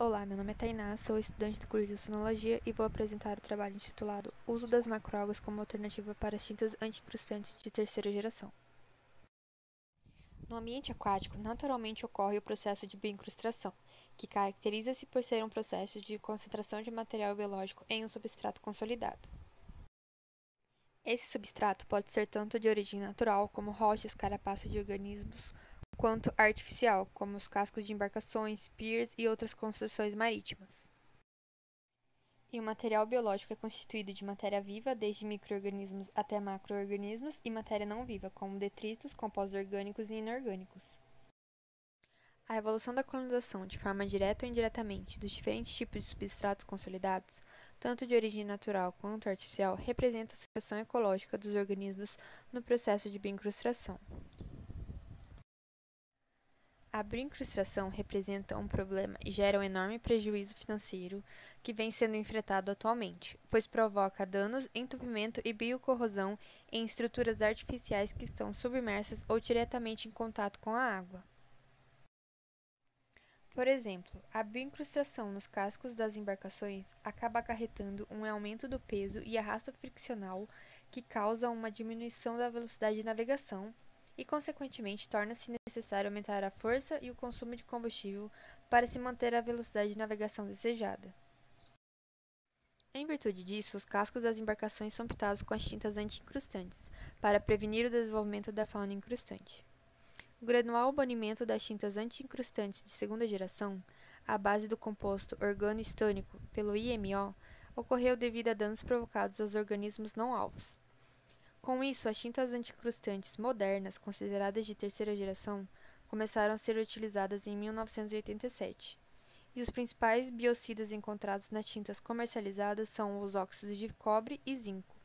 Olá, meu nome é Tainá, sou estudante do curso de Oceanologia e vou apresentar o trabalho intitulado Uso das macroalgas como alternativa para as tintas antiincrustantes de terceira geração. No ambiente aquático, naturalmente ocorre o processo de bioincrustação, que caracteriza-se por ser um processo de concentração de material biológico em um substrato consolidado. Esse substrato pode ser tanto de origem natural, como rochas, carapaças de organismos, quanto artificial, como os cascos de embarcações, piers e outras construções marítimas. E o material biológico é constituído de matéria viva, desde micro-organismos até macro-organismos, e matéria não viva, como detritos, compostos orgânicos e inorgânicos. A evolução da colonização, de forma direta ou indiretamente, dos diferentes tipos de substratos consolidados, tanto de origem natural quanto artificial, representa a situação ecológica dos organismos no processo de bioincrustação. A bioincrustação representa um problema e gera um enorme prejuízo financeiro que vem sendo enfrentado atualmente, pois provoca danos, entupimento e biocorrosão em estruturas artificiais que estão submersas ou diretamente em contato com a água. Por exemplo, a bioincrustação nos cascos das embarcações acaba acarretando um aumento do peso e arrasto friccional que causa uma diminuição da velocidade de navegação e, consequentemente, torna-se necessário aumentar a força e o consumo de combustível para se manter a velocidade de navegação desejada. Em virtude disso, os cascos das embarcações são pintados com as tintas anti-incrustantes, para prevenir o desenvolvimento da fauna incrustante. O gradual banimento das tintas anti-incrustantes de segunda geração, à base do composto organoestônico pelo IMO, ocorreu devido a danos provocados aos organismos não alvos. Com isso, as tintas anti-incrustantes modernas, consideradas de terceira geração, começaram a ser utilizadas em 1987. E os principais biocidas encontrados nas tintas comercializadas são os óxidos de cobre e zinco.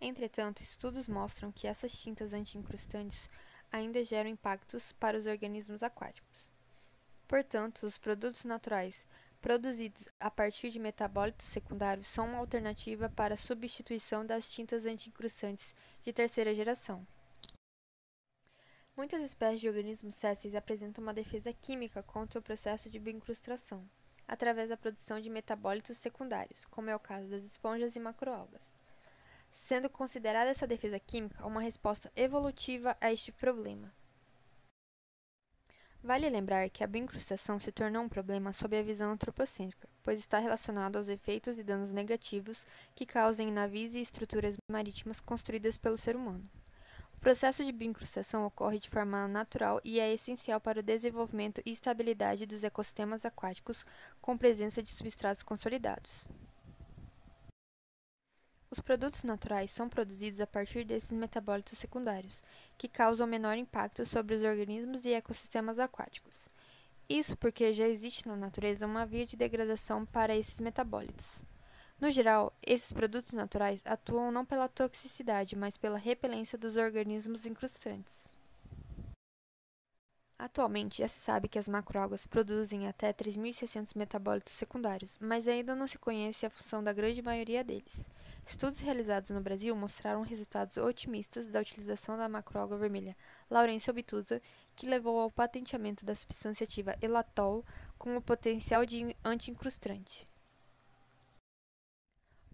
Entretanto, estudos mostram que essas tintas anti-incrustantes ainda geram impactos para os organismos aquáticos. Portanto, os produtos naturais produzidos a partir de metabólitos secundários são uma alternativa para a substituição das tintas anti-incrustantes de terceira geração. Muitas espécies de organismos sésseis apresentam uma defesa química contra o processo de bioincrustação, através da produção de metabólitos secundários, como é o caso das esponjas e macroalgas, sendo considerada essa defesa química uma resposta evolutiva a este problema. Vale lembrar que a bioincrustação se tornou um problema sob a visão antropocêntrica, pois está relacionado aos efeitos e danos negativos que causam em navios e estruturas marítimas construídas pelo ser humano. O processo de bioincrustação ocorre de forma natural e é essencial para o desenvolvimento e estabilidade dos ecossistemas aquáticos com presença de substratos consolidados. Os produtos naturais são produzidos a partir desses metabólitos secundários, que causam menor impacto sobre os organismos e ecossistemas aquáticos. Isso porque já existe na natureza uma via de degradação para esses metabólitos. No geral, esses produtos naturais atuam não pela toxicidade, mas pela repelência dos organismos incrustantes. Atualmente, já se sabe que as macroalgas produzem até 3.600 metabólitos secundários, mas ainda não se conhece a função da grande maioria deles. Estudos realizados no Brasil mostraram resultados otimistas da utilização da macroalga vermelha Laurensio obtusa, que levou ao patenteamento da substância ativa elatol com o potencial de anti-incrustante.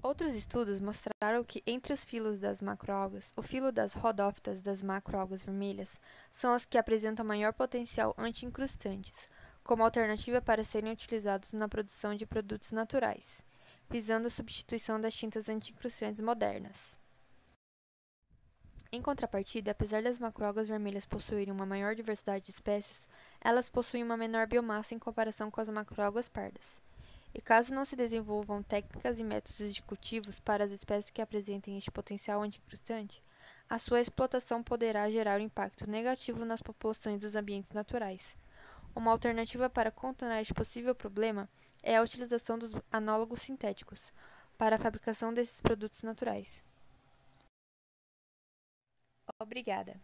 Outros estudos mostraram que entre os filos das macroalgas, o filo das rodófitas das macroalgas vermelhas são as que apresentam maior potencial anti-incrustantes, como alternativa para serem utilizados na produção de produtos naturais, visando a substituição das tintas anti-incrustantes modernas. Em contrapartida, apesar das macroalgas vermelhas possuírem uma maior diversidade de espécies, elas possuem uma menor biomassa em comparação com as macroalgas pardas. E caso não se desenvolvam técnicas e métodos de cultivos para as espécies que apresentem este potencial anti-incrustante, a sua explotação poderá gerar um impacto negativo nas populações dos ambientes naturais. Uma alternativa para contornar este possível problema é a utilização dos análogos sintéticos para a fabricação desses produtos naturais. Obrigada.